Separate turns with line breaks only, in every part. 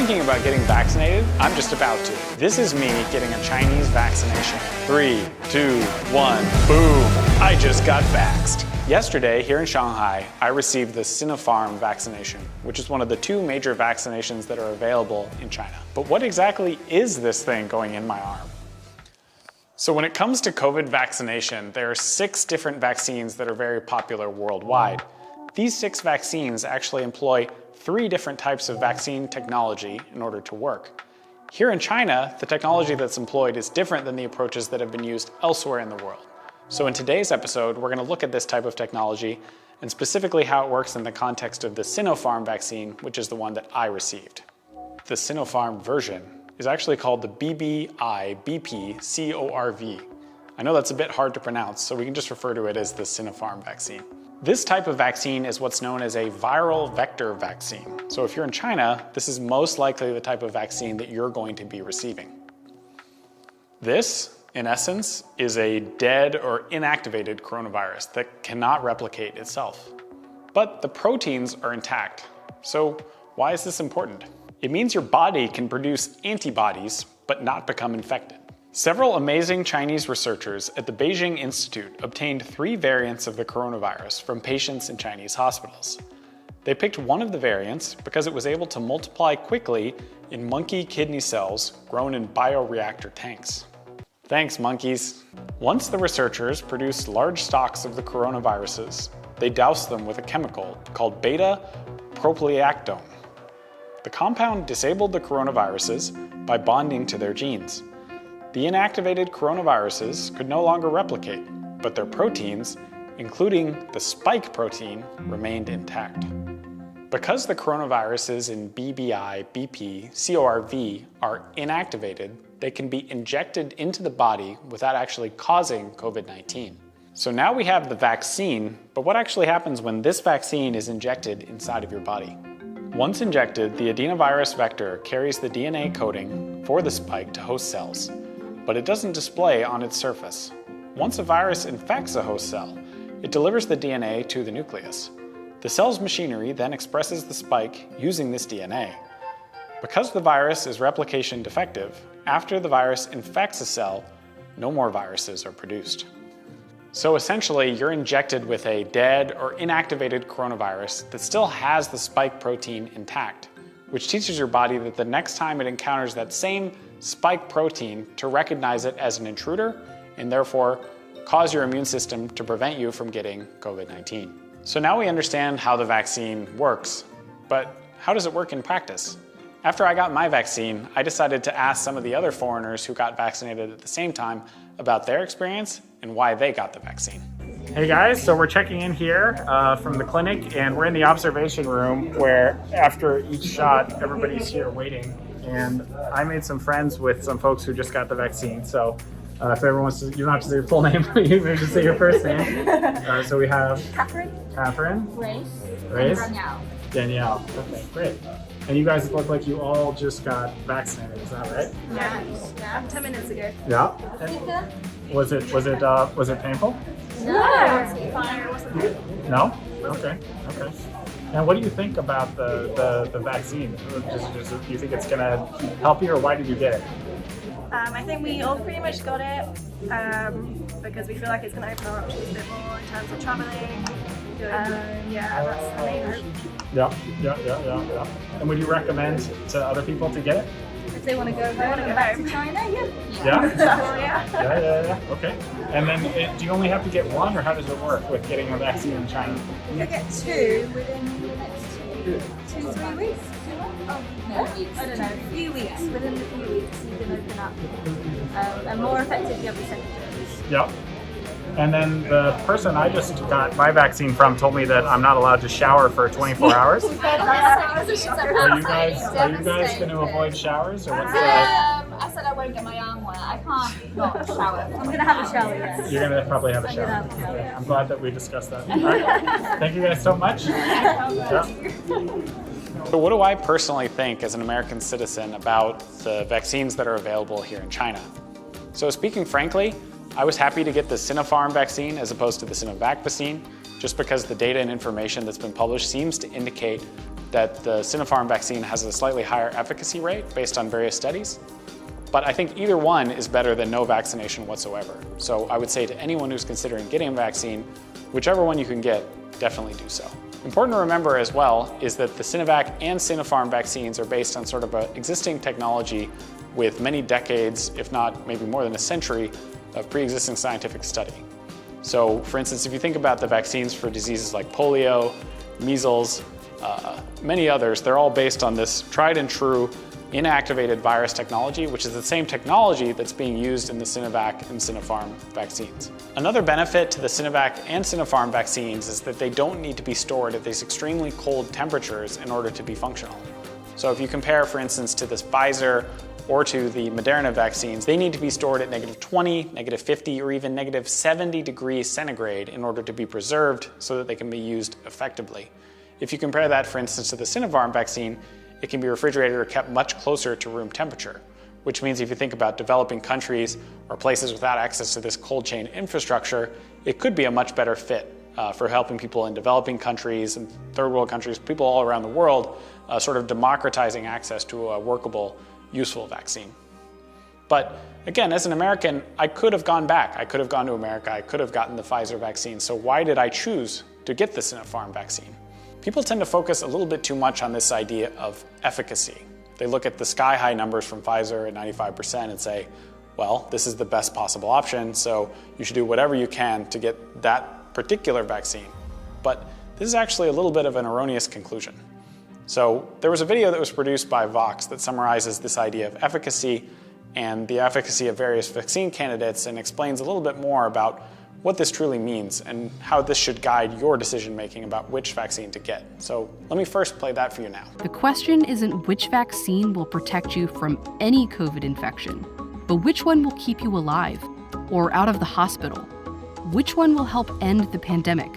thinking about getting vaccinated? I'm just about to. This is me getting a Chinese vaccination. 3, 2, 1, boom! I just got vaxxed. Yesterday, here in Shanghai, I received the Sinopharm vaccination, which is one of the 2 major vaccinations that are available in China. But what exactly is this thing going in my arm? So when it comes to COVID vaccination, there are 6 different vaccines that are very popular worldwide. These 6 vaccines actually employ 3 different types of vaccine technology in order to work. Here in China, the technology that's employed is different than the approaches that have been used elsewhere in the world. So in today's episode, we're going to look at this type of technology and specifically how it works in the context of the Sinopharm vaccine, which is the one that I received. The Sinopharm version is actually called the BBI-BP-CORV. I know that's a bit hard to pronounce, so we can just refer to it as the Sinopharm vaccine. This type of vaccine is what's known as a viral vector vaccine. So if you're in China, this is most likely the type of vaccine that you're going to be receiving. This, in essence, is a dead or inactivated coronavirus that cannot replicate itself. But the proteins are intact. So why is this important? It means your body can produce antibodies but not become infected. Several amazing Chinese researchers at the Beijing Institute obtained 3 variants of the coronavirus from patients in Chinese hospitals. They picked one of the variants because it was able to multiply quickly in monkey kidney cells grown in bioreactor tanks. Thanks, monkeys. Once the researchers produced large stocks of the coronaviruses, they doused them with a chemical called beta-propyolactone. The compound disabled the coronaviruses by bonding to their genes. The inactivated coronaviruses could no longer replicate, but their proteins, including the spike protein, remained intact. Because the coronaviruses in BBI-BP-CORV are inactivated, they can be injected into the body without actually causing COVID-19. So now we have the vaccine, but what actually happens when this vaccine is injected inside of your body? Once injected, the adenovirus vector carries the DNA coding for the spike to host cells, but it doesn't display on its surface. Once a virus infects a host cell, it delivers the DNA to the nucleus. The cell's machinery then expresses the spike using this DNA. Because the virus is replication defective, after the virus infects a cell, no more viruses are produced. So essentially, you're injected with a dead or inactivated coronavirus that still has the spike protein intact, which teaches your body that the next time it encounters that same spike protein to recognize it as an intruder and therefore cause your immune system to prevent you from getting COVID-19. So now we understand how the vaccine works, but how does it work in practice? After I got my vaccine, I decided to ask some of the other foreigners who got vaccinated at the same time about their experience and why they got the vaccine. Hey guys, so we're checking in here from the clinic, and we're in the observation room where after each shot, everybody's here waiting. And I made some friends with some folks who just got the vaccine. So if everyone wants to, you don't have to say your full name, but you maybe just say your first name. So we have Catherine, Grace, and Danielle. Okay, great. And you guys look like you all just got vaccinated, is that right?
Yeah, 10 minutes ago.
Yeah. And was it painful?
No, it wasn't.
No? Okay. And what do you think about the vaccine? Do you think it's going to help you, or why did you get it?
I think we all pretty much got it because we feel like it's going to open our options a bit more in terms of traveling. Yeah, that's the main hope.
Yeah. And would you recommend to other people to get it?
If they want to go back to China,
Yeah?
Yeah.
Okay. And then do you only have to get one, or how does it work with getting a vaccine in China?
You get 2 within the next 2-3 weeks. Oh, no, weeks. I don't know, a few weeks. Within a few weeks you can open up. And more effective if you have the second dose.
Yep. And then the person I just got my vaccine from told me that I'm not allowed to shower for 24 hours. Are you guys going to avoid showers, or what's the...
I said I won't get my arm wet. I can't not shower.
I'm going to have a shower, yes.
You're going to probably have a shower. Okay. I'm glad that we discussed that. All right. Thank you guys so much. Yeah. So what do I personally think as an American citizen about the vaccines that are available here in China? So speaking frankly, I was happy to get the Sinopharm vaccine as opposed to the Sinovac vaccine, just because the data and information that's been published seems to indicate that the Sinopharm vaccine has a slightly higher efficacy rate based on various studies. But I think either one is better than no vaccination whatsoever. So I would say to anyone who's considering getting a vaccine, whichever one you can get, definitely do so. Important to remember as well is that the Sinovac and Sinopharm vaccines are based on sort of an existing technology with many decades, if not maybe more than a century, of pre-existing scientific study. So for instance, if you think about the vaccines for diseases like polio, measles, many others, they're all based on this tried and true inactivated virus technology, which is the same technology that's being used in the Sinovac and Sinopharm vaccines. Another benefit to the Sinovac and Sinopharm vaccines is that they don't need to be stored at these extremely cold temperatures in order to be functional. So if you compare, for instance, to this Pfizer or to the Moderna vaccines, they need to be stored at -20, -50, or even -70 degrees centigrade in order to be preserved so that they can be used effectively. If you compare that, for instance, to the Sinopharm vaccine, it can be refrigerated or kept much closer to room temperature, which means if you think about developing countries or places without access to this cold chain infrastructure, it could be a much better fit for helping people in developing countries and third world countries, people all around the world, sort of democratizing access to a workable, useful vaccine. But again, as an American, I could have gone back. I could have gone to America. I could have gotten the Pfizer vaccine. So why did I choose to get the Sinopharm vaccine? People tend to focus a little bit too much on this idea of efficacy. They look at the sky-high numbers from Pfizer at 95% and say, well, this is the best possible option, so you should do whatever you can to get that particular vaccine. But this is actually a little bit of an erroneous conclusion. So there was a video that was produced by Vox that summarizes this idea of efficacy and the efficacy of various vaccine candidates and explains a little bit more about what this truly means and how this should guide your decision-making about which vaccine to get. So let me first play that for you now.
The question isn't which vaccine will protect you from any COVID infection, but which one will keep you alive or out of the hospital? Which one will help end the pandemic?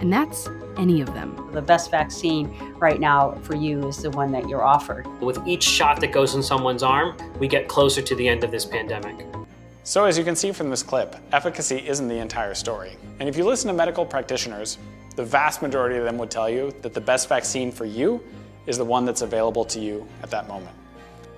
And that's any of them.
The best vaccine right now for you is the one that you're offered.
With each shot that goes in someone's arm, we get closer to the end of this pandemic.
So as you can see from this clip, efficacy isn't the entire story. And if you listen to medical practitioners, the vast majority of them would tell you that the best vaccine for you is the one that's available to you at that moment.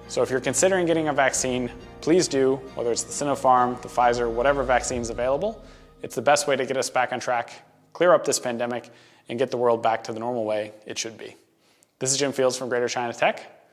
So if you're considering getting a vaccine, please do, whether it's the Sinopharm, the Pfizer, whatever vaccine's available. It's the best way to get us back on track, clear up this pandemic, and get the world back to the normal way it should be. This is Jim Fields from Greater China Tech.